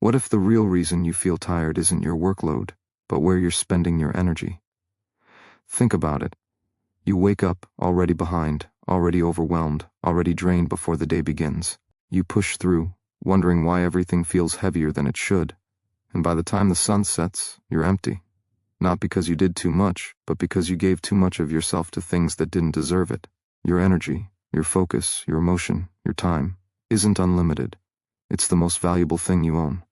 What if the real reason you feel tired isn't your workload, but where you're spending your energy? Think about it. You wake up already behind, already overwhelmed, already drained before the day begins. You push through, wondering why everything feels heavier than it should. And by the time the sun sets, you're empty. Not because you did too much, but because you gave too much of yourself to things that didn't deserve it. Your energy, your focus, your emotion, your time isn't unlimited. It's the most valuable thing you own.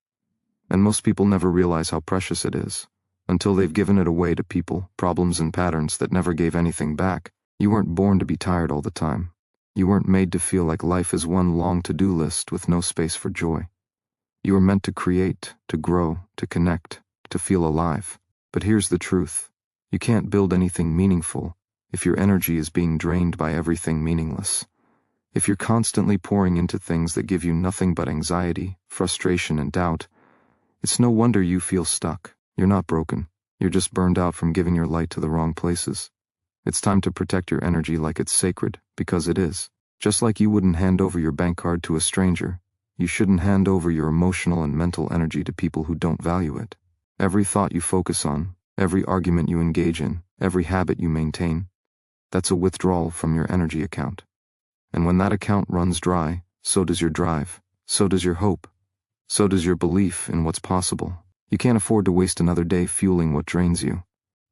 And most people never realize how precious it is, until they've given it away to people, problems, and patterns that never gave anything back. You weren't born to be tired all the time. You weren't made to feel like life is one long to-do list with no space for joy. You were meant to create, to grow, to connect, to feel alive. But here's the truth. You can't build anything meaningful if your energy is being drained by everything meaningless. If you're constantly pouring into things that give you nothing but anxiety, frustration, and doubt, it's no wonder you feel stuck. You're not broken. You're just burned out from giving your light to the wrong places. It's time to protect your energy like it's sacred, because it is. Just like you wouldn't hand over your bank card to a stranger, you shouldn't hand over your emotional and mental energy to people who don't value it. Every thought you focus on, every argument you engage in, every habit you maintain, that's a withdrawal from your energy account. And when that account runs dry, so does your drive, so does your hope, so does your belief in what's possible. You can't afford to waste another day fueling what drains you.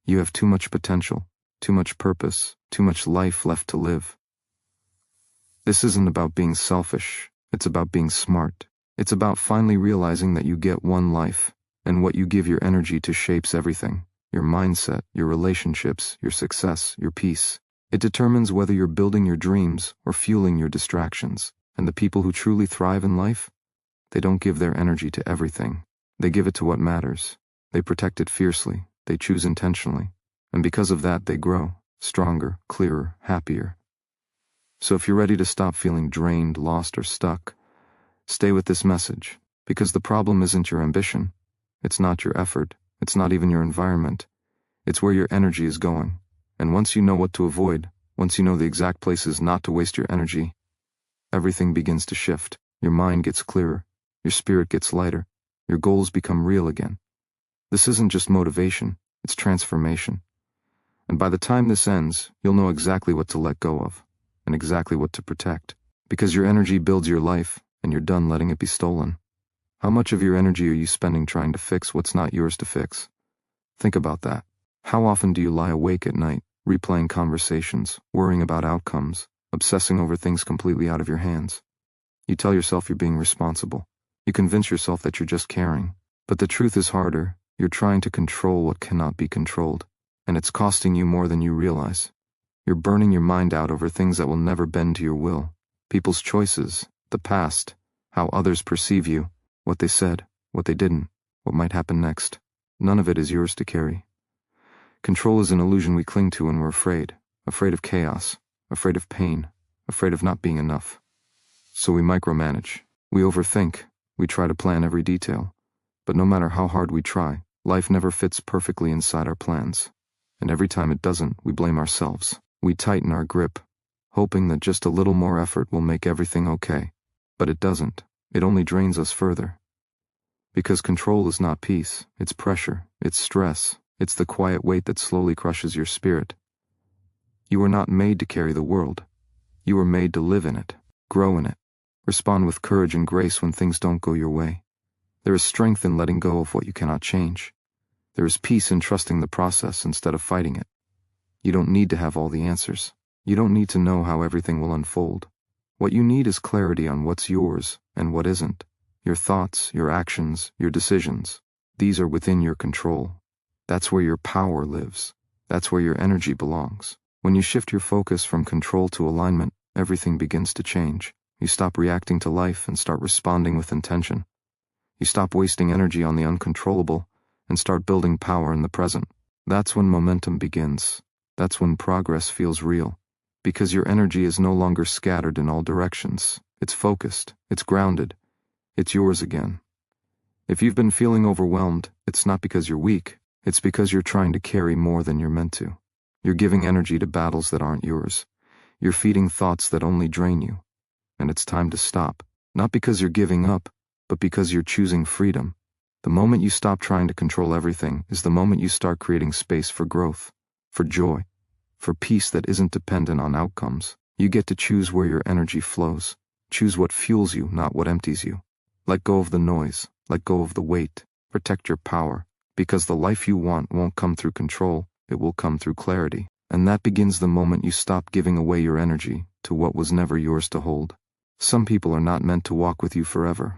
You have too much potential, too much purpose, too much life left to live. This isn't about being selfish, it's about being smart. It's about finally realizing that you get one life, and what you give your energy to shapes everything. Your mindset, your relationships, your success, your peace. It determines whether you're building your dreams or fueling your distractions. And the people who truly thrive in life, they don't give their energy to everything. They give it to what matters. They protect it fiercely. They choose intentionally. And because of that, they grow, stronger, clearer, happier. So if you're ready to stop feeling drained, lost, or stuck, stay with this message, because the problem isn't your ambition. It's not your effort. It's not even your environment. It's where your energy is going. And once you know what to avoid, once you know the exact places not to waste your energy, everything begins to shift. Your mind gets clearer. Your spirit gets lighter. Your goals become real again. This isn't just motivation, it's transformation. And by the time this ends, you'll know exactly what to let go of, and exactly what to protect. Because your energy builds your life, and you're done letting it be stolen. How much of your energy are you spending trying to fix what's not yours to fix? Think about that. How often do you lie awake at night, replaying conversations, worrying about outcomes, obsessing over things completely out of your hands? You tell yourself you're being responsible. You convince yourself that you're just caring. But the truth is harder. You're trying to control what cannot be controlled, and it's costing you more than you realize. You're burning your mind out over things that will never bend to your will. People's choices, the past, how others perceive you, what they said, what they didn't, what might happen next. None of it is yours to carry. Control is an illusion we cling to when we're afraid of chaos, afraid of pain, afraid of not being enough. So we micromanage, we overthink, we try to plan every detail. But no matter how hard we try, life never fits perfectly inside our plans. And every time it doesn't, we blame ourselves. We tighten our grip, hoping that just a little more effort will make everything okay. But it doesn't. It only drains us further. Because control is not peace, it's pressure, it's stress, it's the quiet weight that slowly crushes your spirit. You were not made to carry the world. You were made to live in it, grow in it, respond with courage and grace when things don't go your way. There is strength in letting go of what you cannot change. There is peace in trusting the process instead of fighting it. You don't need to have all the answers. You don't need to know how everything will unfold. What you need is clarity on what's yours and what isn't. Your thoughts, your actions, your decisions. These are within your control. That's where your power lives. That's where your energy belongs. When you shift your focus from control to alignment, everything begins to change. You stop reacting to life and start responding with intention. You stop wasting energy on the uncontrollable and start building power in the present. That's when momentum begins. That's when progress feels real. Because your energy is no longer scattered in all directions. It's focused. It's grounded. It's yours again. If you've been feeling overwhelmed, it's not because you're weak. It's because you're trying to carry more than you're meant to. You're giving energy to battles that aren't yours. You're feeding thoughts that only drain you. And it's time to stop. Not because you're giving up, but because you're choosing freedom. The moment you stop trying to control everything is the moment you start creating space for growth, for joy, for peace that isn't dependent on outcomes. You get to choose where your energy flows. Choose what fuels you, not what empties you. Let go of the noise. Let go of the weight. Protect your power, because the life you want won't come through control, it will come through clarity. And that begins the moment you stop giving away your energy to what was never yours to hold. Some people are not meant to walk with you forever,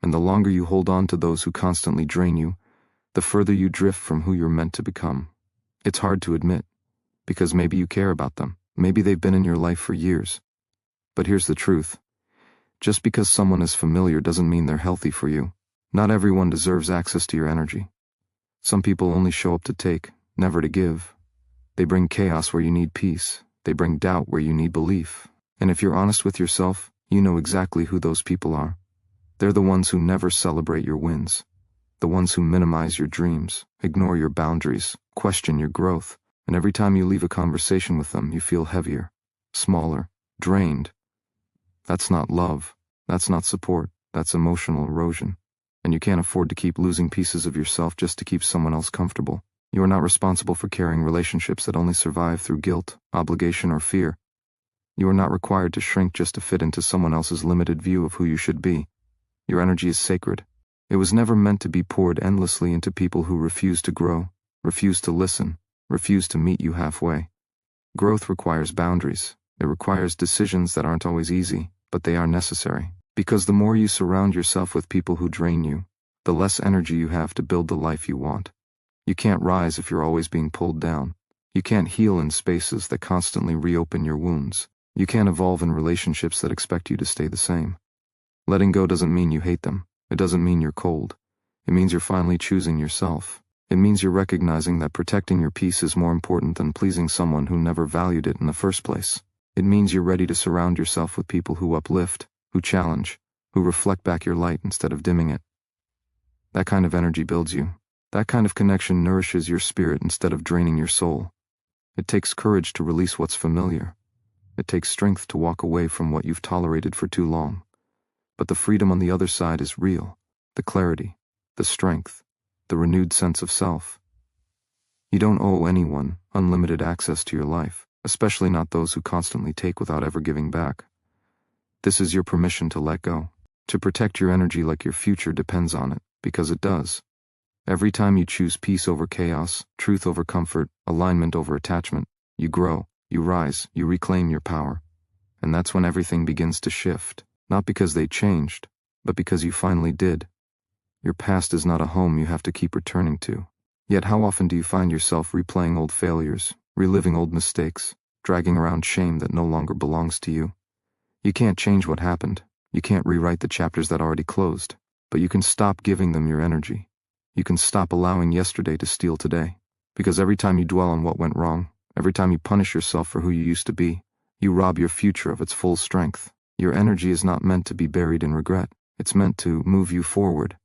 and the longer you hold on to those who constantly drain you, the further you drift from who you're meant to become. It's hard to admit, because maybe you care about them. Maybe they've been in your life for years. But here's the truth. Just because someone is familiar doesn't mean they're healthy for you. Not everyone deserves access to your energy. Some people only show up to take, never to give. They bring chaos where you need peace. They bring doubt where you need belief. And if you're honest with yourself, you know exactly who those people are. They're the ones who never celebrate your wins. The ones who minimize your dreams, ignore your boundaries, question your growth. And every time you leave a conversation with them, you feel heavier, smaller, drained. That's not love. That's not support. That's emotional erosion. And you can't afford to keep losing pieces of yourself just to keep someone else comfortable. You are not responsible for carrying relationships that only survive through guilt, obligation, or fear. You are not required to shrink just to fit into someone else's limited view of who you should be. Your energy is sacred. It was never meant to be poured endlessly into people who refuse to grow, refuse to listen, refuse to meet you halfway. Growth requires boundaries. It requires decisions that aren't always easy, but they are necessary. Because the more you surround yourself with people who drain you, the less energy you have to build the life you want. You can't rise if you're always being pulled down. You can't heal in spaces that constantly reopen your wounds. You can't evolve in relationships that expect you to stay the same. Letting go doesn't mean you hate them. It doesn't mean you're cold. It means you're finally choosing yourself. It means you're recognizing that protecting your peace is more important than pleasing someone who never valued it in the first place. It means you're ready to surround yourself with people who uplift, who challenge, who reflect back your light instead of dimming it. That kind of energy builds you. That kind of connection nourishes your spirit instead of draining your soul. It takes courage to release what's familiar. It takes strength to walk away from what you've tolerated for too long. But the freedom on the other side is real. The clarity, the strength, the renewed sense of self. You don't owe anyone unlimited access to your life, especially not those who constantly take without ever giving back. This is your permission to let go, to protect your energy like your future depends on it, because it does. Every time you choose peace over chaos, truth over comfort, alignment over attachment, you grow, you rise, you reclaim your power. And that's when everything begins to shift, not because they changed, but because you finally did. Your past is not a home you have to keep returning to. Yet how often do you find yourself replaying old failures, reliving old mistakes, dragging around shame that no longer belongs to you? You can't change what happened. You can't rewrite the chapters that already closed, but you can stop giving them your energy. You can stop allowing yesterday to steal today. Because every time you dwell on what went wrong, every time you punish yourself for who you used to be, you rob your future of its full strength. Your energy is not meant to be buried in regret. It's meant to move you forward.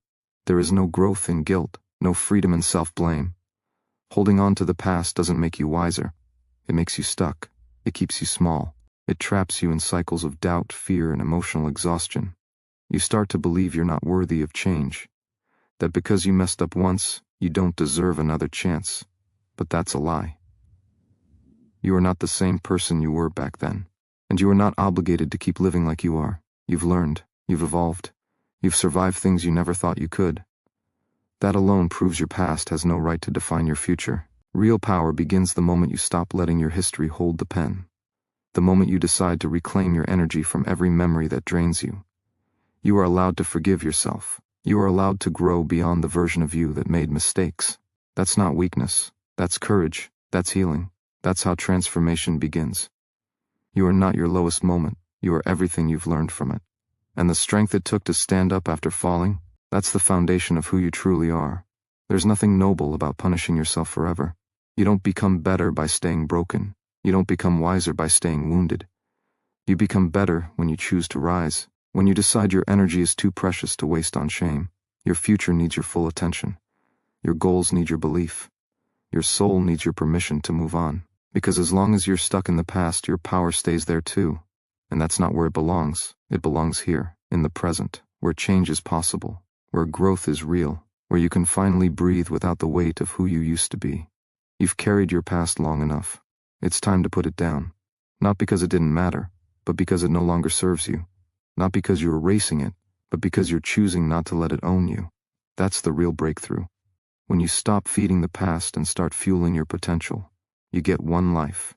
There is no growth in guilt, no freedom in self-blame. Holding on to the past doesn't make you wiser. It makes you stuck. It keeps you small. It traps you in cycles of doubt, fear, and emotional exhaustion. You start to believe you're not worthy of change. That because you messed up once, you don't deserve another chance. But that's a lie. You are not the same person you were back then. And you are not obligated to keep living like you are. You've learned. You've evolved. You've survived things you never thought you could. That alone proves your past has no right to define your future. Real power begins the moment you stop letting your history hold the pen. The moment you decide to reclaim your energy from every memory that drains you. You are allowed to forgive yourself. You are allowed to grow beyond the version of you that made mistakes. That's not weakness. That's courage. That's healing. That's how transformation begins. You are not your lowest moment. You are everything you've learned from it. And the strength it took to stand up after falling, that's the foundation of who you truly are. There's nothing noble about punishing yourself forever. You don't become better by staying broken. You don't become wiser by staying wounded. You become better when you choose to rise. When you decide your energy is too precious to waste on shame. Your future needs your full attention. Your goals need your belief. Your soul needs your permission to move on. Because as long as you're stuck in the past, your power stays there too. And that's not where it belongs. It belongs here, in the present, where change is possible, where growth is real, where you can finally breathe without the weight of who you used to be. You've carried your past long enough. It's time to put it down. Not because it didn't matter, but because it no longer serves you. Not because you're erasing it, but because you're choosing not to let it own you. That's the real breakthrough. When you stop feeding the past and start fueling your potential, you get one life.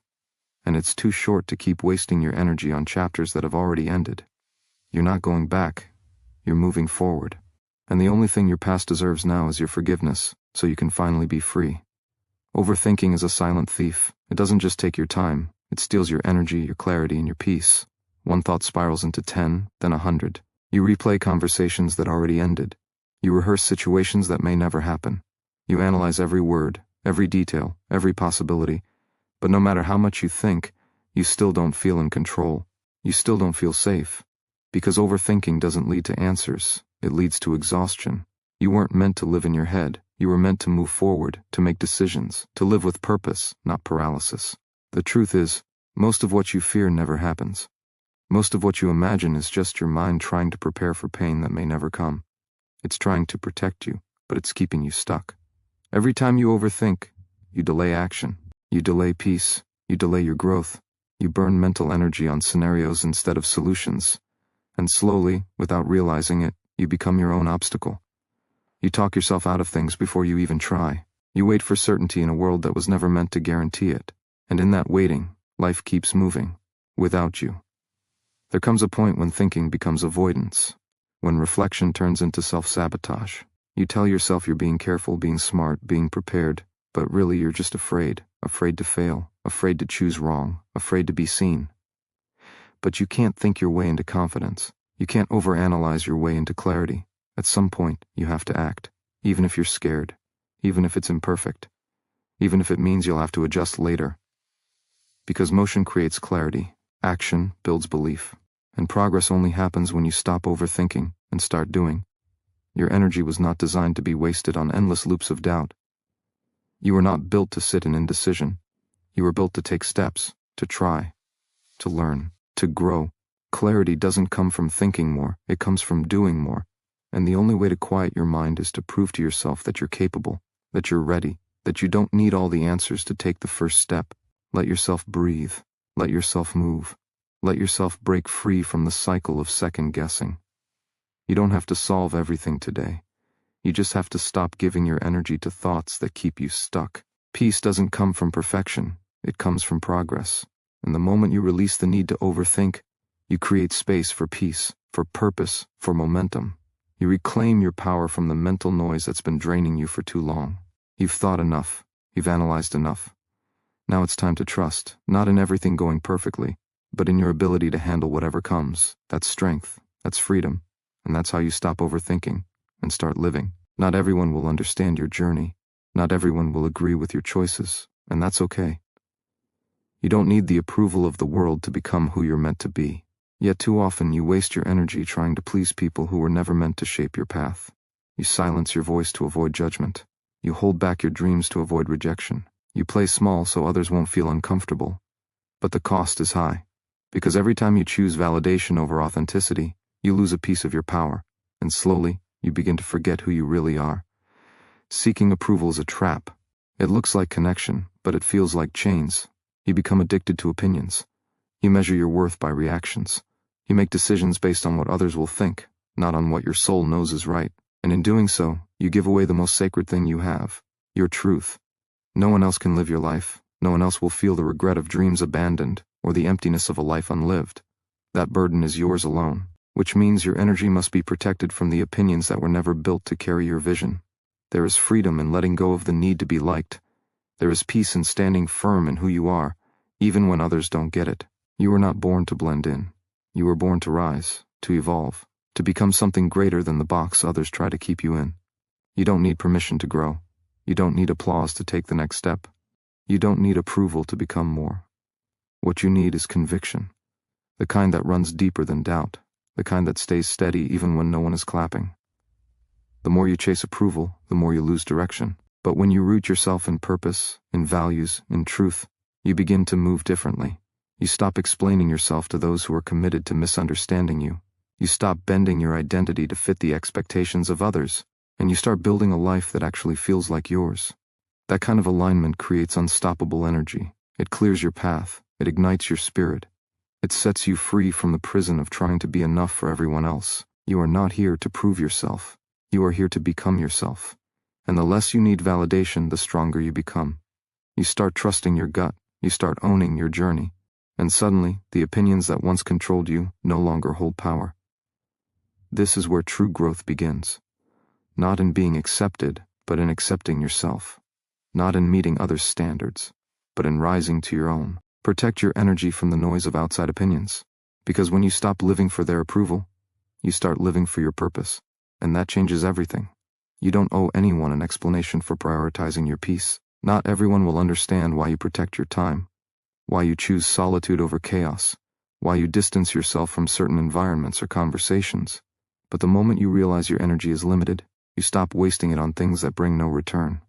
And it's too short to keep wasting your energy on chapters that have already ended. You're not going back. You're moving forward. And the only thing your past deserves now is your forgiveness, so you can finally be free. Overthinking is a silent thief. It doesn't just take your time. It steals your energy, your clarity, and your peace. One thought spirals into 10, then 100. You replay conversations that already ended. You rehearse situations that may never happen. You analyze every word, every detail, every possibility. But no matter how much you think, you still don't feel in control. You still don't feel safe. Because overthinking doesn't lead to answers. It leads to exhaustion. You weren't meant to live in your head. You were meant to move forward, to make decisions, to live with purpose, not paralysis. The truth is, most of what you fear never happens. Most of what you imagine is just your mind trying to prepare for pain that may never come. It's trying to protect you, but it's keeping you stuck. Every time you overthink, you delay action. You delay peace. You delay your growth. You burn mental energy on scenarios instead of solutions. And slowly, without realizing it, you become your own obstacle. You talk yourself out of things before you even try. You wait for certainty in a world that was never meant to guarantee it. And in that waiting, life keeps moving. Without you. There comes a point when thinking becomes avoidance. When reflection turns into self-sabotage. You tell yourself you're being careful, being smart, being prepared, but really you're just afraid. Afraid to fail. Afraid to choose wrong. Afraid to be seen. But you can't think your way into confidence. You can't overanalyze your way into clarity. At some point, you have to act. Even if you're scared. Even if it's imperfect. Even if it means you'll have to adjust later. Because motion creates clarity. Action builds belief. And progress only happens when you stop overthinking and start doing. Your energy was not designed to be wasted on endless loops of doubt. You were not built to sit in indecision. You were built to take steps, to try, to learn, to grow. Clarity doesn't come from thinking more, it comes from doing more. And the only way to quiet your mind is to prove to yourself that you're capable, that you're ready, that you don't need all the answers to take the first step. Let yourself breathe. Let yourself move. Let yourself break free from the cycle of second guessing. You don't have to solve everything today. You just have to stop giving your energy to thoughts that keep you stuck. Peace doesn't come from perfection. It comes from progress. And the moment you release the need to overthink, you create space for peace, for purpose, for momentum. You reclaim your power from the mental noise that's been draining you for too long. You've thought enough. You've analyzed enough. Now it's time to trust, not in everything going perfectly, but in your ability to handle whatever comes. That's strength. That's freedom. And that's how you stop overthinking and start living. Not everyone will understand your journey. Not everyone will agree with your choices, and that's okay. You don't need the approval of the world to become who you're meant to be. Yet too often you waste your energy trying to please people who were never meant to shape your path. You silence your voice to avoid judgment. You hold back your dreams to avoid rejection. You play small so others won't feel uncomfortable. But the cost is high. Because every time you choose validation over authenticity, you lose a piece of your power, and slowly, you begin to forget who you really are. Seeking approval is a trap. It looks like connection, but it feels like chains. You become addicted to opinions. You measure your worth by reactions. You make decisions based on what others will think, not on what your soul knows is right. And in doing so, you give away the most sacred thing you have, your truth. No one else can live your life. No one else will feel the regret of dreams abandoned or the emptiness of a life unlived. That burden is yours alone, which means your energy must be protected from the opinions that were never built to carry your vision. There is freedom in letting go of the need to be liked. There is peace in standing firm in who you are, even when others don't get it. You were not born to blend in. You were born to rise, to evolve, to become something greater than the box others try to keep you in. You don't need permission to grow. You don't need applause to take the next step. You don't need approval to become more. What you need is conviction, the kind that runs deeper than doubt, the kind that stays steady even when no one is clapping. The more you chase approval, the more you lose direction. But when you root yourself in purpose, in values, in truth, you begin to move differently. You stop explaining yourself to those who are committed to misunderstanding you. You stop bending your identity to fit the expectations of others, and you start building a life that actually feels like yours. That kind of alignment creates unstoppable energy. It clears your path. It ignites your spirit. It sets you free from the prison of trying to be enough for everyone else. You are not here to prove yourself. You are here to become yourself. And the less you need validation, the stronger you become. You start trusting your gut. You start owning your journey. And suddenly, the opinions that once controlled you no longer hold power. This is where true growth begins. Not in being accepted, but in accepting yourself. Not in meeting others' standards, but in rising to your own. Protect your energy from the noise of outside opinions. Because when you stop living for their approval, you start living for your purpose. And that changes everything. You don't owe anyone an explanation for prioritizing your peace. Not everyone will understand why you protect your time, why you choose solitude over chaos, why you distance yourself from certain environments or conversations. But the moment you realize your energy is limited, you stop wasting it on things that bring no return.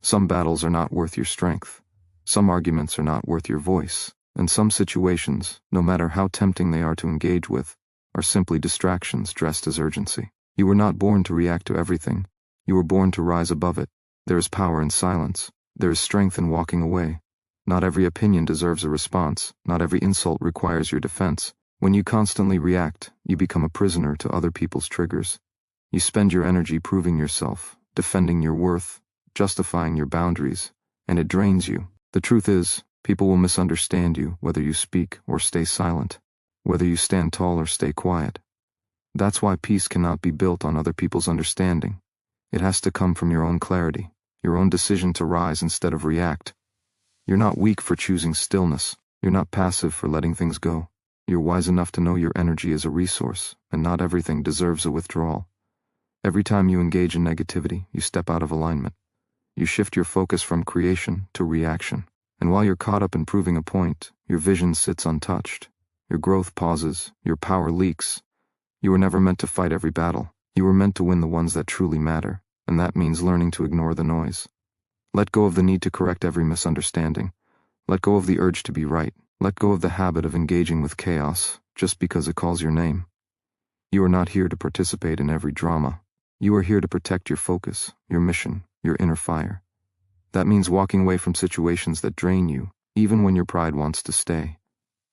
Some battles are not worth your strength. Some arguments are not worth your voice. And some situations, no matter how tempting they are to engage with, are simply distractions dressed as urgency. You were not born to react to everything. You were born to rise above it. There is power in silence. There is strength in walking away. Not every opinion deserves a response. Not every insult requires your defense. When you constantly react, you become a prisoner to other people's triggers. You spend your energy proving yourself, defending your worth, justifying your boundaries, and it drains you. The truth is, people will misunderstand you whether you speak or stay silent, whether you stand tall or stay quiet. That's why peace cannot be built on other people's understanding. It has to come from your own clarity, your own decision to rise instead of react. You're not weak for choosing stillness. You're not passive for letting things go. You're wise enough to know your energy is a resource, and not everything deserves a withdrawal. Every time you engage in negativity, you step out of alignment. You shift your focus from creation to reaction. And while you're caught up in proving a point, your vision sits untouched. Your growth pauses. Your power leaks. You were never meant to fight every battle. You were meant to win the ones that truly matter, and that means learning to ignore the noise. Let go of the need to correct every misunderstanding. Let go of the urge to be right. Let go of the habit of engaging with chaos just because it calls your name. You are not here to participate in every drama. You are here to protect your focus, your mission, your inner fire. That means walking away from situations that drain you, even when your pride wants to stay.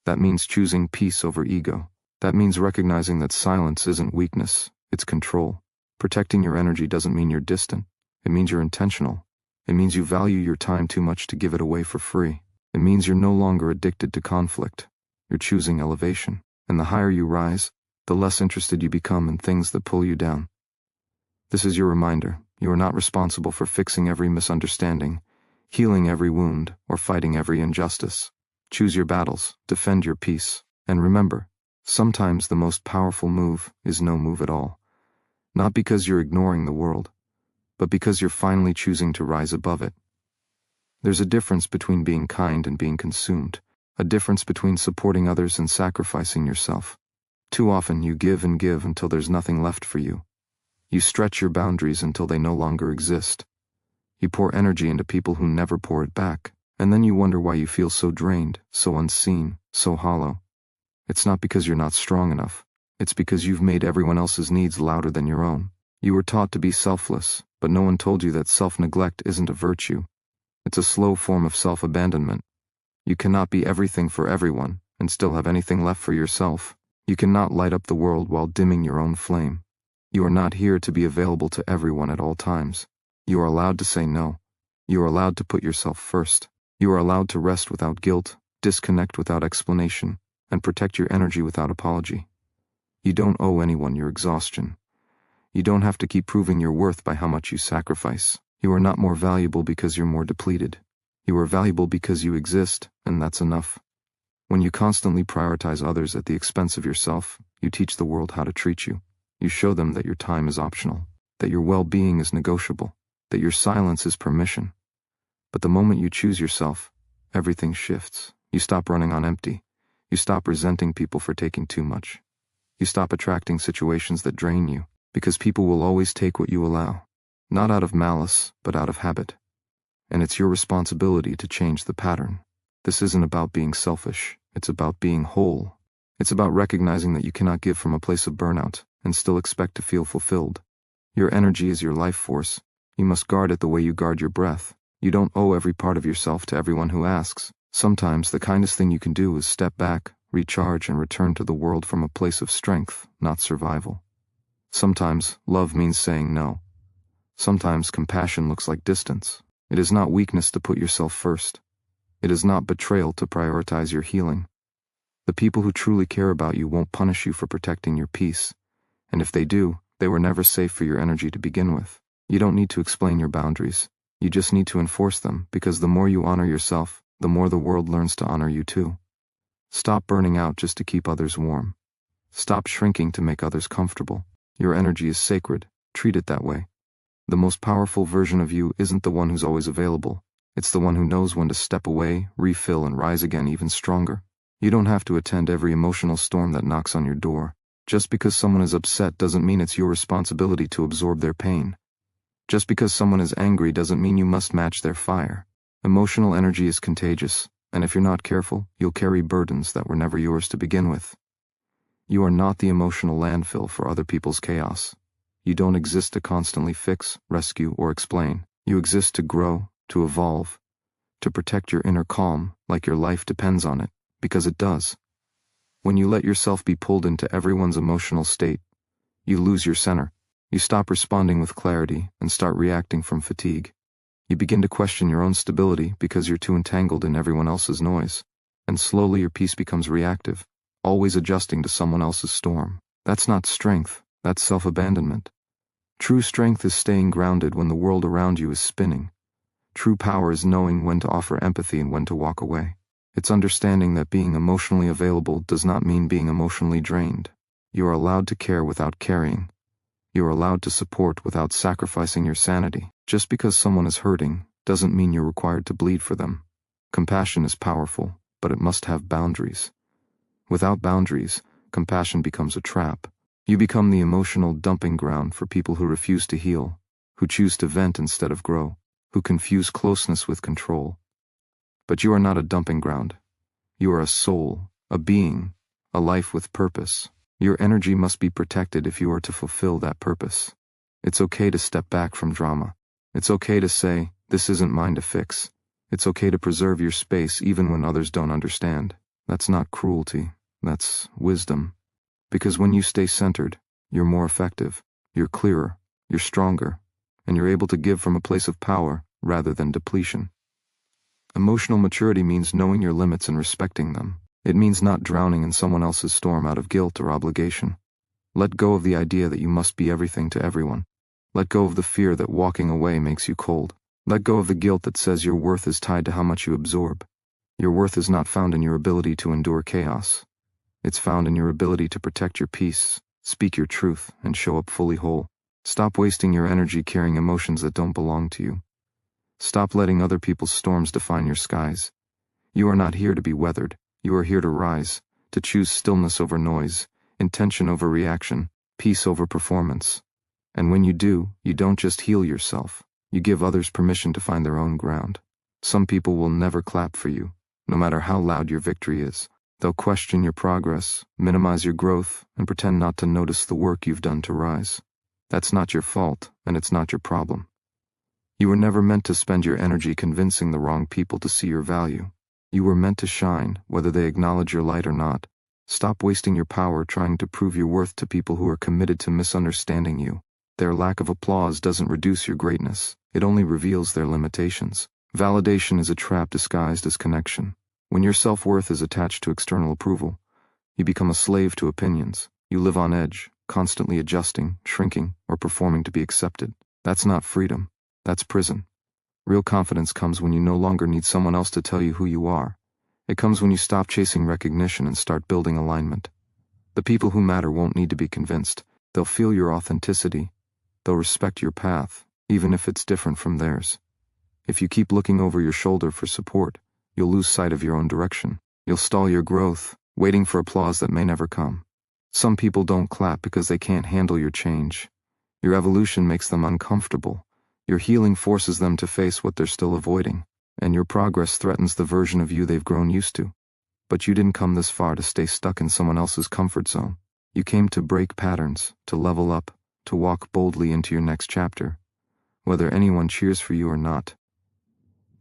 That means choosing peace over ego. That means recognizing that silence isn't weakness, it's control. Protecting your energy doesn't mean you're distant. It means you're intentional. It means you value your time too much to give it away for free. It means you're no longer addicted to conflict. You're choosing elevation. And the higher you rise, the less interested you become in things that pull you down. This is your reminder. You are not responsible for fixing every misunderstanding, healing every wound, or fighting every injustice. Choose your battles, defend your peace, and remember, sometimes the most powerful move is no move at all. Not because you're ignoring the world, but because you're finally choosing to rise above it. There's a difference between being kind and being consumed, a difference between supporting others and sacrificing yourself. Too often you give and give until there's nothing left for you. You stretch your boundaries until they no longer exist. You pour energy into people who never pour it back, and then you wonder why you feel so drained, so unseen, so hollow. It's not because you're not strong enough. It's because you've made everyone else's needs louder than your own. You were taught to be selfless, but no one told you that self-neglect isn't a virtue. It's a slow form of self-abandonment. You cannot be everything for everyone and still have anything left for yourself. You cannot light up the world while dimming your own flame. You are not here to be available to everyone at all times. You are allowed to say no. You are allowed to put yourself first. You are allowed to rest without guilt, disconnect without explanation, and protect your energy without apology. You don't owe anyone your exhaustion. You don't have to keep proving your worth by how much you sacrifice. You are not more valuable because you're more depleted. You are valuable because you exist, and that's enough. When you constantly prioritize others at the expense of yourself, you teach the world how to treat you. You show them that your time is optional, that your well-being is negotiable, that your silence is permission. But the moment you choose yourself, everything shifts. You stop running on empty. You stop resenting people for taking too much. You stop attracting situations that drain you, because people will always take what you allow, not out of malice, but out of habit. And it's your responsibility to change the pattern. This isn't about being selfish. It's about being whole. It's about recognizing that you cannot give from a place of burnout and still expect to feel fulfilled. Your energy is your life force. You must guard it the way you guard your breath. You don't owe every part of yourself to everyone who asks. Sometimes the kindest thing you can do is step back, recharge, and return to the world from a place of strength, not survival. Sometimes love means saying no. Sometimes compassion looks like distance. It is not weakness to put yourself first. It is not betrayal to prioritize your healing. The people who truly care about you won't punish you for protecting your peace. And if they do, they were never safe for your energy to begin with. You don't need to explain your boundaries. You just need to enforce them, because the more you honor yourself, the more the world learns to honor you too. Stop burning out just to keep others warm. Stop shrinking to make others comfortable. Your energy is sacred. Treat it that way. The most powerful version of you isn't the one who's always available. It's the one who knows when to step away, refill, and rise again even stronger. You don't have to attend every emotional storm that knocks on your door. Just because someone is upset doesn't mean it's your responsibility to absorb their pain. Just because someone is angry doesn't mean you must match their fire. Emotional energy is contagious, and if you're not careful, you'll carry burdens that were never yours to begin with. You are not the emotional landfill for other people's chaos. You don't exist to constantly fix, rescue, or explain. You exist to grow, to evolve, to protect your inner calm like your life depends on it, because it does. When you let yourself be pulled into everyone's emotional state, you lose your center. You stop responding with clarity and start reacting from fatigue. You begin to question your own stability because you're too entangled in everyone else's noise. And slowly your peace becomes reactive, always adjusting to someone else's storm. That's not strength, that's self-abandonment. True strength is staying grounded when the world around you is spinning. True power is knowing when to offer empathy and when to walk away. It's understanding that being emotionally available does not mean being emotionally drained. You are allowed to care without carrying. You are allowed to support without sacrificing your sanity. Just because someone is hurting doesn't mean you're required to bleed for them. Compassion is powerful, but it must have boundaries. Without boundaries, compassion becomes a trap. You become the emotional dumping ground for people who refuse to heal, who choose to vent instead of grow, who confuse closeness with control. But you are not a dumping ground. You are a soul, a being, a life with purpose. Your energy must be protected if you are to fulfill that purpose. It's okay to step back from drama. It's okay to say, this isn't mine to fix. It's okay to preserve your space even when others don't understand. That's not cruelty. That's wisdom. Because when you stay centered, you're more effective, you're clearer, you're stronger, and you're able to give from a place of power rather than depletion. Emotional maturity means knowing your limits and respecting them. It means not drowning in someone else's storm out of guilt or obligation. Let go of the idea that you must be everything to everyone. Let go of the fear that walking away makes you cold. Let go of the guilt that says your worth is tied to how much you absorb. Your worth is not found in your ability to endure chaos. It's found in your ability to protect your peace, speak your truth, and show up fully whole. Stop wasting your energy carrying emotions that don't belong to you. Stop letting other people's storms define your skies. You are not here to be weathered. You are here to rise, to choose stillness over noise, intention over reaction, peace over performance. And when you do, you don't just heal yourself. You give others permission to find their own ground. Some people will never clap for you, no matter how loud your victory is. They'll question your progress, minimize your growth, and pretend not to notice the work you've done to rise. That's not your fault, and it's not your problem. You were never meant to spend your energy convincing the wrong people to see your value. You were meant to shine, whether they acknowledge your light or not. Stop wasting your power trying to prove your worth to people who are committed to misunderstanding you. Their lack of applause doesn't reduce your greatness. It only reveals their limitations. Validation is a trap disguised as connection. When your self-worth is attached to external approval, you become a slave to opinions. You live on edge, constantly adjusting, shrinking, or performing to be accepted. That's not freedom. That's prison. Real confidence comes when you no longer need someone else to tell you who you are. It comes when you stop chasing recognition and start building alignment. The people who matter won't need to be convinced. They'll feel your authenticity. They'll respect your path, even if it's different from theirs. If you keep looking over your shoulder for support, you'll lose sight of your own direction. You'll stall your growth, waiting for applause that may never come. Some people don't clap because they can't handle your change. Your evolution makes them uncomfortable. Your healing forces them to face what they're still avoiding, and your progress threatens the version of you they've grown used to. But you didn't come this far to stay stuck in someone else's comfort zone. You came to break patterns, to level up, to walk boldly into your next chapter, whether anyone cheers for you or not.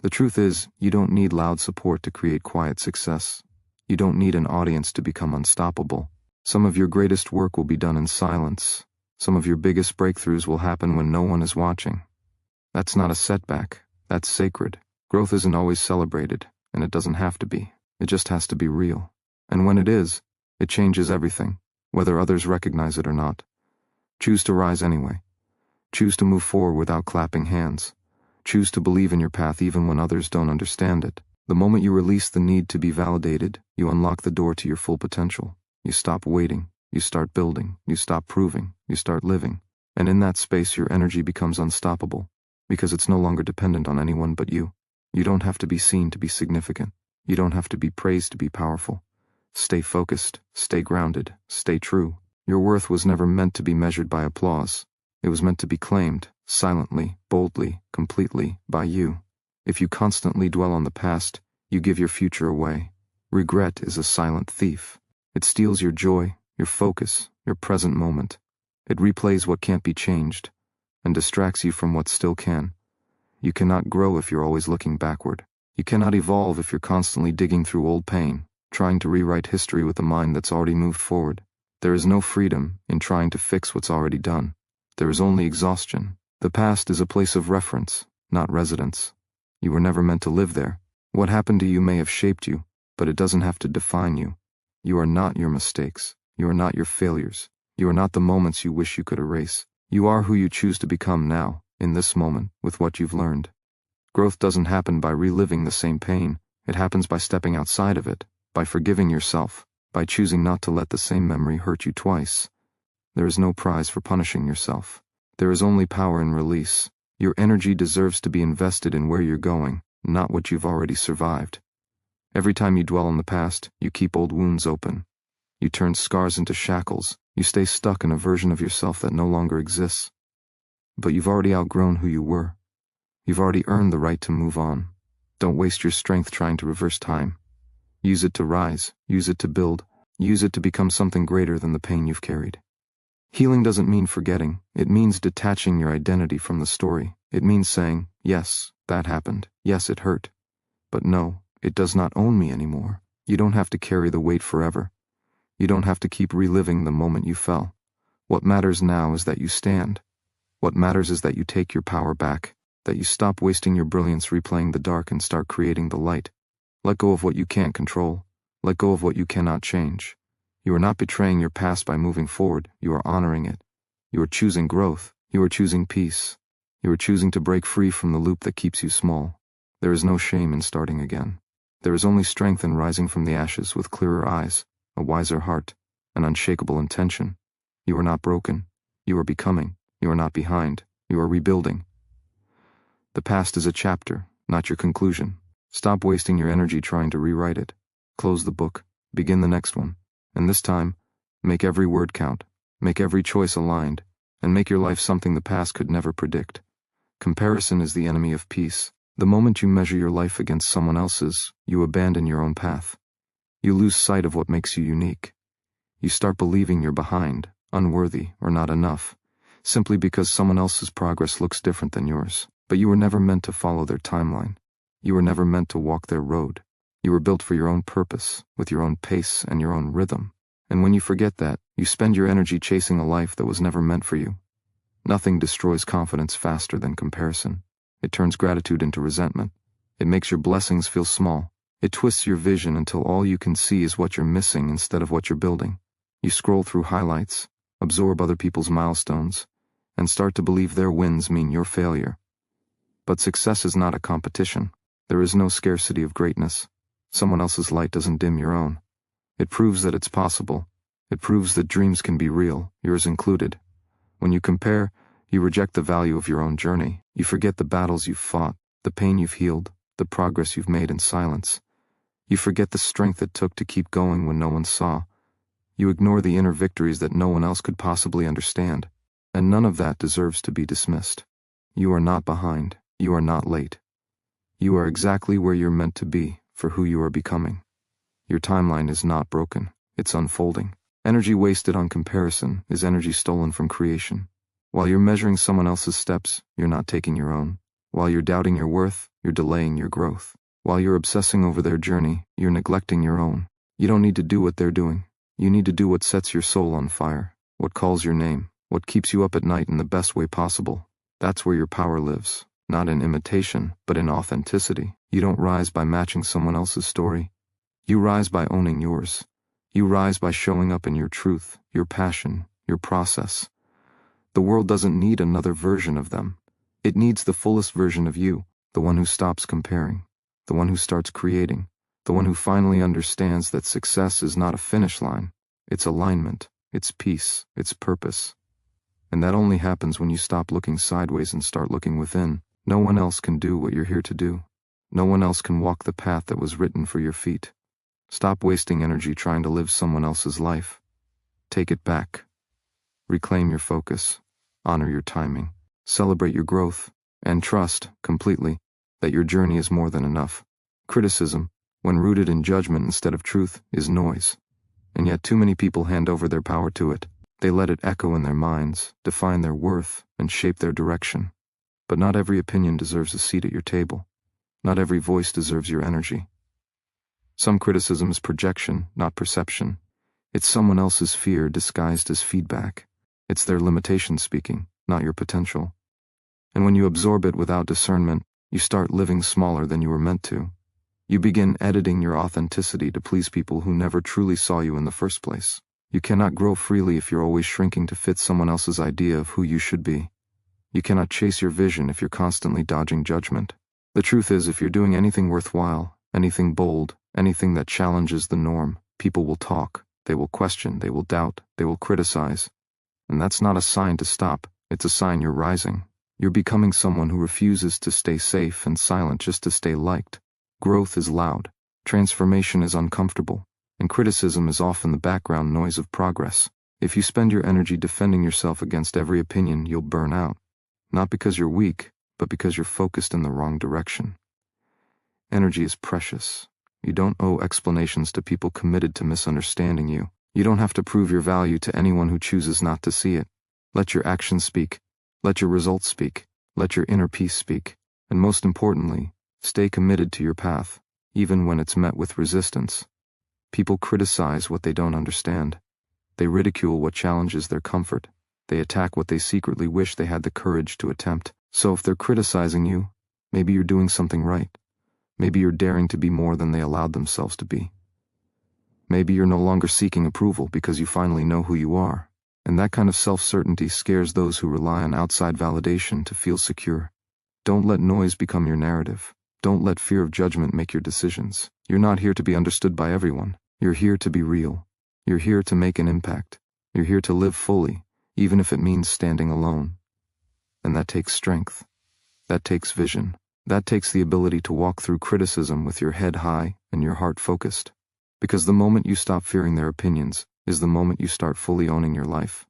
The truth is, you don't need loud support to create quiet success. You don't need an audience to become unstoppable. Some of your greatest work will be done in silence. Some of your biggest breakthroughs will happen when no one is watching. That's not a setback. That's sacred. Growth isn't always celebrated, and it doesn't have to be. It just has to be real. And when it is, it changes everything, whether others recognize it or not. Choose to rise anyway. Choose to move forward without clapping hands. Choose to believe in your path even when others don't understand it. The moment you release the need to be validated, you unlock the door to your full potential. You stop waiting. You start building. You stop proving. You start living. And in that space, your energy becomes unstoppable, because it's no longer dependent on anyone but you. You don't have to be seen to be significant. You don't have to be praised to be powerful. Stay focused. Stay grounded. Stay true. Your worth was never meant to be measured by applause. It was meant to be claimed, silently, boldly, completely, by you. If you constantly dwell on the past, you give your future away. Regret is a silent thief. It steals your joy, your focus, your present moment. It replays what can't be changed, and distracts you from what still can. You cannot grow if you're always looking backward. You cannot evolve if you're constantly digging through old pain, trying to rewrite history with a mind that's already moved forward. There is no freedom in trying to fix what's already done. There is only exhaustion. The past is a place of reference, not residence. You were never meant to live there. What happened to you may have shaped you, but it doesn't have to define you. You are not your mistakes. You are not your failures. You are not the moments you wish you could erase. You are who you choose to become now, in this moment, with what you've learned. Growth doesn't happen by reliving the same pain. It happens by stepping outside of it, by forgiving yourself, by choosing not to let the same memory hurt you twice. There is no prize for punishing yourself. There is only power in release. Your energy deserves to be invested in where you're going, not what you've already survived. Every time you dwell on the past, you keep old wounds open. You turn scars into shackles. You stay stuck in a version of yourself that no longer exists. But you've already outgrown who you were. You've already earned the right to move on. Don't waste your strength trying to reverse time. Use it to rise. Use it to build. Use it to become something greater than the pain you've carried. Healing doesn't mean forgetting. It means detaching your identity from the story. It means saying, yes, that happened. Yes, it hurt. But no, it does not own me anymore. You don't have to carry the weight forever. You don't have to keep reliving the moment you fell. What matters now is that you stand. What matters is that you take your power back, that you stop wasting your brilliance replaying the dark and start creating the light. Let go of what you can't control. Let go of what you cannot change. You are not betraying your past by moving forward. You are honoring it. You are choosing growth. You are choosing peace. You are choosing to break free from the loop that keeps you small. There is no shame in starting again. There is only strength in rising from the ashes with clearer eyes, a wiser heart, an unshakable intention. You are not broken. You are becoming. You are not behind. You are rebuilding. The past is a chapter, not your conclusion. Stop wasting your energy trying to rewrite it. Close the book. Begin the next one. And this time, make every word count. Make every choice aligned. And make your life something the past could never predict. Comparison is the enemy of peace. The moment you measure your life against someone else's, you abandon your own path. You lose sight of what makes you unique. You start believing you're behind, unworthy, or not enough, simply because someone else's progress looks different than yours. But you were never meant to follow their timeline. You were never meant to walk their road. You were built for your own purpose, with your own pace and your own rhythm. And when you forget that, you spend your energy chasing a life that was never meant for you. Nothing destroys confidence faster than comparison. It turns gratitude into resentment. It makes your blessings feel small. It twists your vision until all you can see is what you're missing instead of what you're building. You scroll through highlights, absorb other people's milestones, and start to believe their wins mean your failure. But success is not a competition. There is no scarcity of greatness. Someone else's light doesn't dim your own. It proves that it's possible. It proves that dreams can be real, yours included. When you compare, you reject the value of your own journey. You forget the battles you've fought, the pain you've healed, the progress you've made in silence. You forget the strength it took to keep going when no one saw. You ignore the inner victories that no one else could possibly understand. And none of that deserves to be dismissed. You are not behind. You are not late. You are exactly where you're meant to be for who you are becoming. Your timeline is not broken, it's unfolding. Energy wasted on comparison is energy stolen from creation. While you're measuring someone else's steps, you're not taking your own. While you're doubting your worth, you're delaying your growth. While you're obsessing over their journey, you're neglecting your own. You don't need to do what they're doing. You need to do what sets your soul on fire, what calls your name, what keeps you up at night in the best way possible. That's where your power lives, not in imitation, but in authenticity. You don't rise by matching someone else's story. You rise by owning yours. You rise by showing up in your truth, your passion, your process. The world doesn't need another version of them. It needs the fullest version of you, the one who stops comparing, the one who starts creating, the one who finally understands that success is not a finish line. It's alignment, it's peace, it's purpose. And that only happens when you stop looking sideways and start looking within. No one else can do what you're here to do. No one else can walk the path that was written for your feet. Stop wasting energy trying to live someone else's life. Take it back. Reclaim your focus. Honor your timing. Celebrate your growth. And trust, completely, that your journey is more than enough. Criticism, when rooted in judgment instead of truth, is noise. And yet too many people hand over their power to it. They let it echo in their minds, define their worth, and shape their direction. But not every opinion deserves a seat at your table. Not every voice deserves your energy. Some criticism is projection, not perception. It's someone else's fear disguised as feedback. It's their limitation speaking, not your potential. And when you absorb it without discernment, you start living smaller than you were meant to. You begin editing your authenticity to please people who never truly saw you in the first place. You cannot grow freely if you're always shrinking to fit someone else's idea of who you should be. You cannot chase your vision if you're constantly dodging judgment. The truth is, if you're doing anything worthwhile, anything bold, anything that challenges the norm, people will talk, they will question, they will doubt, they will criticize. And that's not a sign to stop, it's a sign you're rising. You're becoming someone who refuses to stay safe and silent just to stay liked. Growth is loud, transformation is uncomfortable, and criticism is often the background noise of progress. If you spend your energy defending yourself against every opinion, you'll burn out. Not because you're weak, but because you're focused in the wrong direction. Energy is precious. You don't owe explanations to people committed to misunderstanding you. You don't have to prove your value to anyone who chooses not to see it. Let your actions speak. Let your results speak. Let your inner peace speak. And most importantly, stay committed to your path, even when it's met with resistance. People criticize what they don't understand. They ridicule what challenges their comfort. They attack what they secretly wish they had the courage to attempt. So if they're criticizing you, maybe you're doing something right. Maybe you're daring to be more than they allowed themselves to be. Maybe you're no longer seeking approval because you finally know who you are. And that kind of self-certainty scares those who rely on outside validation to feel secure. Don't let noise become your narrative. Don't let fear of judgment make your decisions. You're not here to be understood by everyone. You're here to be real. You're here to make an impact. You're here to live fully, even if it means standing alone. And that takes strength. That takes vision. That takes the ability to walk through criticism with your head high and your heart focused. Because the moment you stop fearing their opinions is the moment you start fully owning your life.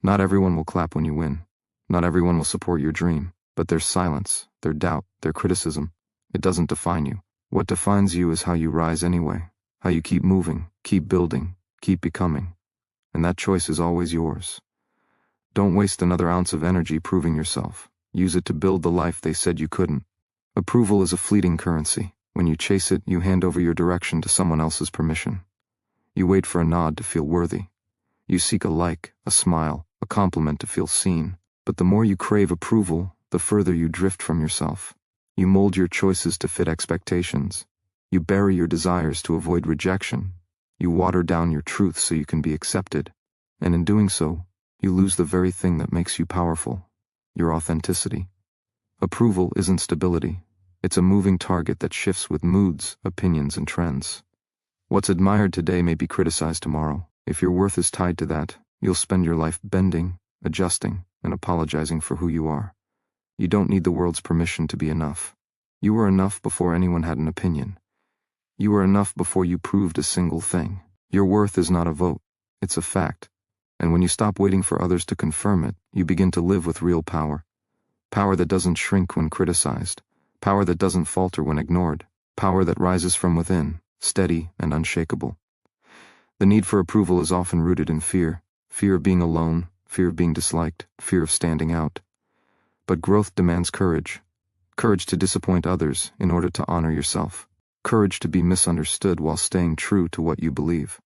Not everyone will clap when you win. Not everyone will support your dream, but their silence, their doubt, their criticism, it doesn't define you. What defines you is how you rise anyway, how you keep moving, keep building, keep becoming. And that choice is always yours. Don't waste another ounce of energy proving yourself. Use it to build the life they said you couldn't. Approval is a fleeting currency. When you chase it, you hand over your direction to someone else's permission. You wait for a nod to feel worthy. You seek a like, a smile, a compliment to feel seen. But the more you crave approval, the further you drift from yourself. You mold your choices to fit expectations. You bury your desires to avoid rejection. You water down your truth so you can be accepted. And in doing so, you lose the very thing that makes you powerful, your authenticity. Approval isn't stability. It's a moving target that shifts with moods, opinions, and trends. What's admired today may be criticized tomorrow. If your worth is tied to that, you'll spend your life bending, adjusting, and apologizing for who you are. You don't need the world's permission to be enough. You were enough before anyone had an opinion. You were enough before you proved a single thing. Your worth is not a vote, it's a fact. And when you stop waiting for others to confirm it, you begin to live with real power. Power that doesn't shrink when criticized. Power that doesn't falter when ignored. Power that rises from within, steady and unshakable. The need for approval is often rooted in fear of being alone, fear of being disliked, fear of standing out. But growth demands courage to disappoint others in order to honor yourself, courage to be misunderstood while staying true to what you believe.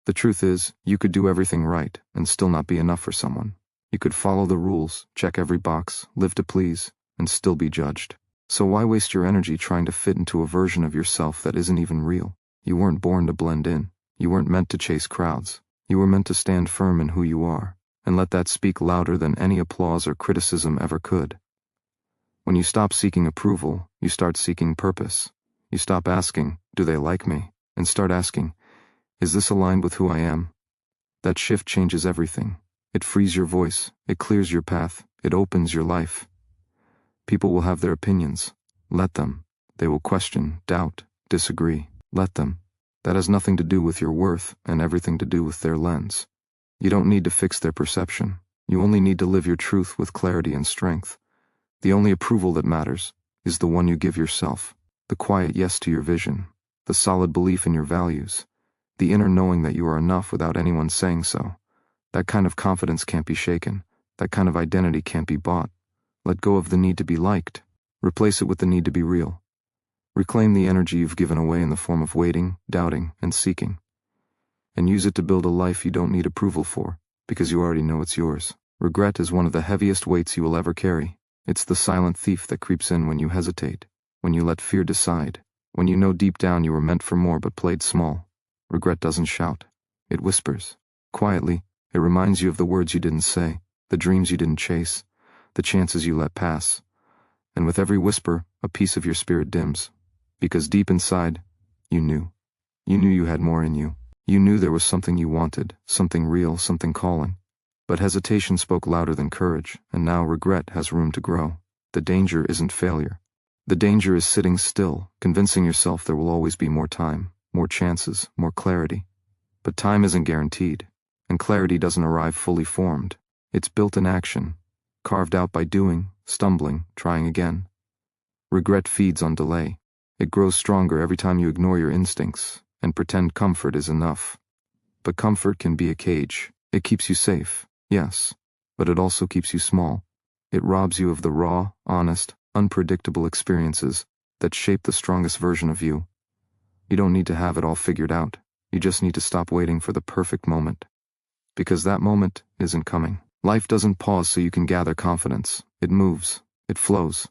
The truth is, you could do everything right and still not be enough for someone. You could follow the rules, check every box, live to please, and still be judged. So why waste your energy trying to fit into a version of yourself that isn't even real? You weren't born to blend in. You weren't meant to chase crowds. You were meant to stand firm in who you are, and let that speak louder than any applause or criticism ever could. When you stop seeking approval, you start seeking purpose. You stop asking, do they like me? And start asking, is this aligned with who I am? That shift changes everything. It frees your voice, it clears your path, it opens your life. People will have their opinions. Let them. They will question, doubt, disagree. Let them. That has nothing to do with your worth and everything to do with their lens. You don't need to fix their perception. You only need to live your truth with clarity and strength. The only approval that matters is the one you give yourself, the quiet yes to your vision, the solid belief in your values, the inner knowing that you are enough without anyone saying so. That kind of confidence can't be shaken. That kind of identity can't be bought. Let go of the need to be liked. Replace it with the need to be real. Reclaim the energy you've given away in the form of waiting, doubting, and seeking. And use it to build a life you don't need approval for, because you already know it's yours. Regret is one of the heaviest weights you will ever carry. It's the silent thief that creeps in when you hesitate, when you let fear decide, when you know deep down you were meant for more but played small. Regret doesn't shout. It whispers. Quietly, it reminds you of the words you didn't say, the dreams you didn't chase, the chances you let pass. And with every whisper, a piece of your spirit dims. Because deep inside, you knew. You knew you had more in you. You knew there was something you wanted, something real, something calling. But hesitation spoke louder than courage, and now regret has room to grow. The danger isn't failure. The danger is sitting still, convincing yourself there will always be more time, more chances, more clarity. But time isn't guaranteed, and clarity doesn't arrive fully formed. It's built in action, carved out by doing, stumbling, trying again. Regret feeds on delay. It grows stronger every time you ignore your instincts and pretend comfort is enough. But comfort can be a cage. It keeps you safe, yes, but it also keeps you small. It robs you of the raw, honest, unpredictable experiences that shape the strongest version of you. You don't need to have it all figured out. You just need to stop waiting for the perfect moment. Because that moment isn't coming. Life doesn't pause so you can gather confidence. It moves. It flows.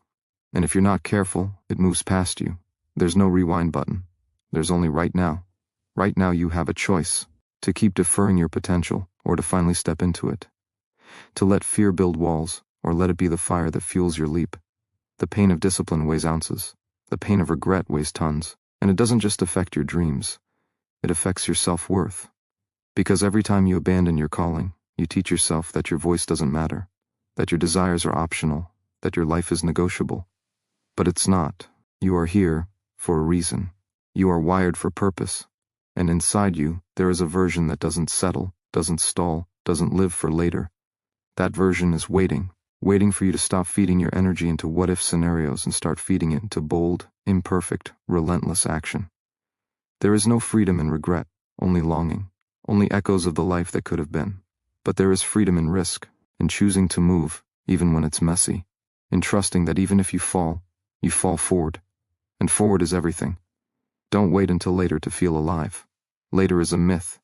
And if you're not careful, it moves past you. There's no rewind button. There's only right now. Right now you have a choice. To keep deferring your potential, or to finally step into it. To let fear build walls, or let it be the fire that fuels your leap. The pain of discipline weighs ounces. The pain of regret weighs tons. And it doesn't just affect your dreams. It affects your self-worth. Because every time you abandon your calling, you teach yourself that your voice doesn't matter, that your desires are optional, that your life is negotiable. But it's not. You are here for a reason. You are wired for purpose. And inside you, there is a version that doesn't settle, doesn't stall, doesn't live for later. That version is waiting for you to stop feeding your energy into what-if scenarios and start feeding it into bold, imperfect, relentless action. There is no freedom in regret, only longing, only echoes of the life that could have been. But there is freedom in risk, in choosing to move, even when it's messy, in trusting that even if you fall forward. And forward is everything. Don't wait until later to feel alive. Later is a myth.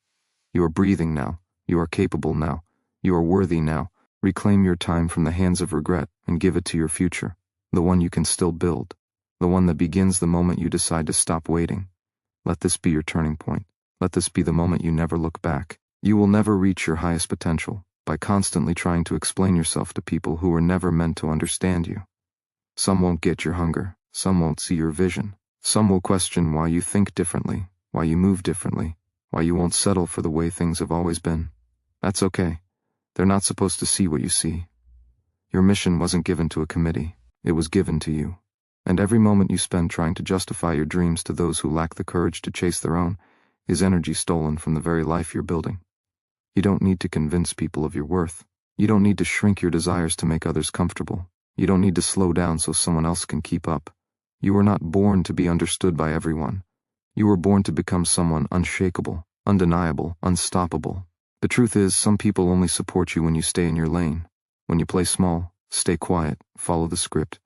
You are breathing now. You are capable now. You are worthy now. Reclaim your time from the hands of regret and give it to your future, the one you can still build, the one that begins the moment you decide to stop waiting. Let this be your turning point. Let this be the moment you never look back. You will never reach your highest potential by constantly trying to explain yourself to people who were never meant to understand you. Some won't get your hunger. Some won't see your vision. Some will question why you think differently, why you move differently, why you won't settle for the way things have always been. That's okay. They're not supposed to see what you see. Your mission wasn't given to a committee. It was given to you. And every moment you spend trying to justify your dreams to those who lack the courage to chase their own is energy stolen from the very life you're building. You don't need to convince people of your worth. You don't need to shrink your desires to make others comfortable. You don't need to slow down so someone else can keep up. You were not born to be understood by everyone. You were born to become someone unshakable, undeniable, unstoppable. The truth is, some people only support you when you stay in your lane. When you play small, stay quiet, follow the script.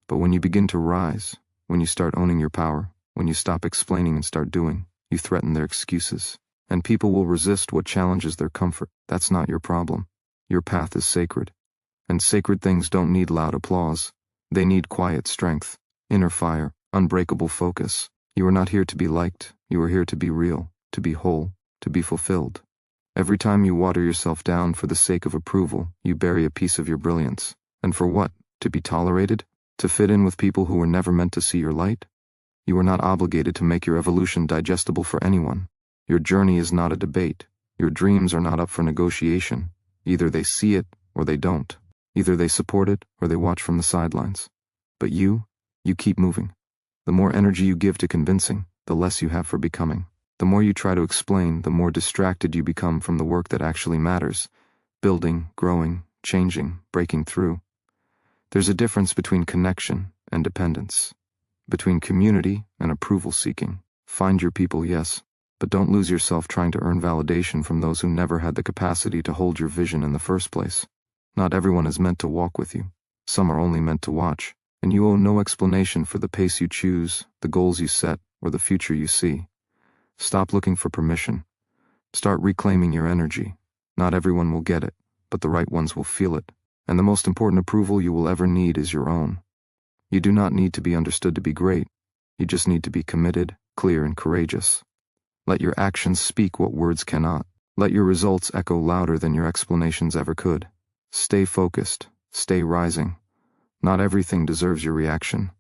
But when you begin to rise, when you start owning your power, when you stop explaining and start doing, you threaten their excuses. And people will resist what challenges their comfort. That's not your problem. Your path is sacred. And sacred things don't need loud applause. They need quiet strength, inner fire, unbreakable focus. You are not here to be liked. You are here to be real, to be whole, to be fulfilled. Every time you water yourself down for the sake of approval, you bury a piece of your brilliance. And for what? To be tolerated? To fit in with people who were never meant to see your light? You are not obligated to make your evolution digestible for anyone. Your journey is not a debate. Your dreams are not up for negotiation. Either they see it or they don't. Either they support it or they watch from the sidelines. But you keep moving. The more energy you give to convincing, the less you have for becoming. The more you try to explain, the more distracted you become from the work that actually matters. Building, growing, changing, breaking through. There's a difference between connection and dependence. Between community and approval seeking. Find your people, yes, but don't lose yourself trying to earn validation from those who never had the capacity to hold your vision in the first place. Not everyone is meant to walk with you. Some are only meant to watch. And you owe no explanation for the pace you choose, the goals you set, or the future you see. Stop looking for permission. Start reclaiming your energy. Not everyone will get it, but the right ones will feel it. And the most important approval you will ever need is your own. You do not need to be understood to be great. You just need to be committed, clear, and courageous. Let your actions speak what words cannot. Let your results echo louder than your explanations ever could. Stay focused. Stay rising. Not everything deserves your reaction.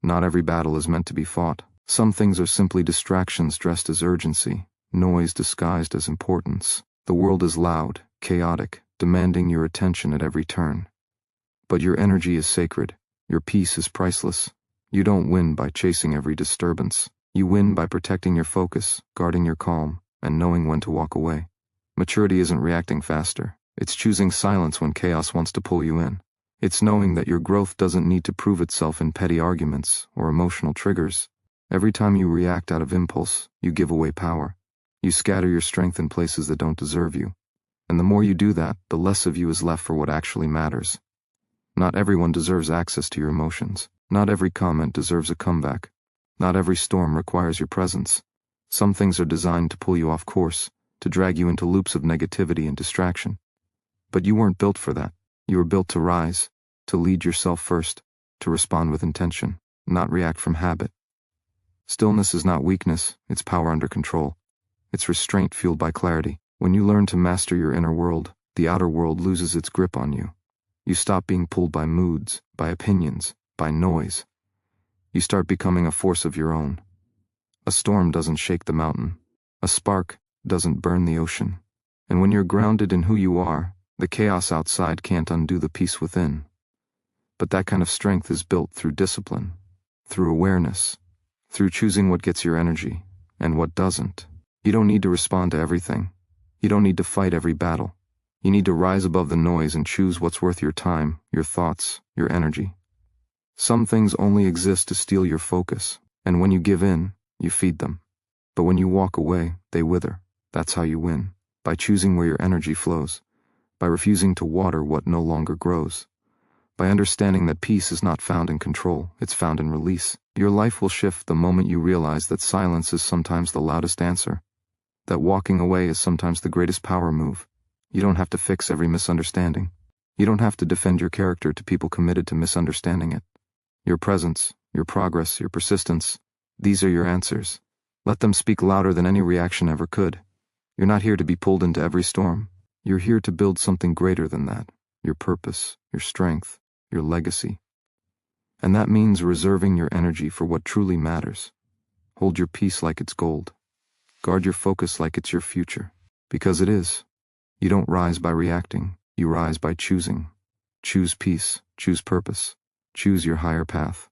Not every battle is meant to be fought. Some things are simply distractions dressed as urgency, noise disguised as importance. The world is loud, chaotic, demanding your attention at every turn. But your energy is sacred. Your peace is priceless. You don't win by chasing every disturbance. You win by protecting your focus, guarding your calm, and knowing when to walk away. Maturity isn't reacting faster. It's choosing silence when chaos wants to pull you in. It's knowing that your growth doesn't need to prove itself in petty arguments or emotional triggers. Every time you react out of impulse, you give away power. You scatter your strength in places that don't deserve you. And the more you do that, the less of you is left for what actually matters. Not everyone deserves access to your emotions. Not every comment deserves a comeback. Not every storm requires your presence. Some things are designed to pull you off course, to drag you into loops of negativity and distraction. But you weren't built for that. You were built to rise, to lead yourself first, to respond with intention, not react from habit. Stillness is not weakness, it's power under control. It's restraint fueled by clarity. When you learn to master your inner world, the outer world loses its grip on you. You stop being pulled by moods, by opinions, by noise. You start becoming a force of your own. A storm doesn't shake the mountain. A spark doesn't burn the ocean. And when you're grounded in who you are, the chaos outside can't undo the peace within. But that kind of strength is built through discipline, through awareness, through choosing what gets your energy and what doesn't. You don't need to respond to everything. You don't need to fight every battle. You need to rise above the noise and choose what's worth your time, your thoughts, your energy. Some things only exist to steal your focus, and when you give in, you feed them. But when you walk away, they wither. That's how you win, by choosing where your energy flows. By refusing to water what no longer grows. By understanding that peace is not found in control, it's found in release. Your life will shift the moment you realize that silence is sometimes the loudest answer. That walking away is sometimes the greatest power move. You don't have to fix every misunderstanding. You don't have to defend your character to people committed to misunderstanding it. Your presence, your progress, your persistence, these are your answers. Let them speak louder than any reaction ever could. You're not here to be pulled into every storm. You're here to build something greater than that, your purpose, your strength, your legacy. And that means reserving your energy for what truly matters. Hold your peace like it's gold. Guard your focus like it's your future. Because it is. You don't rise by reacting, you rise by choosing. Choose peace, choose purpose, choose your higher path.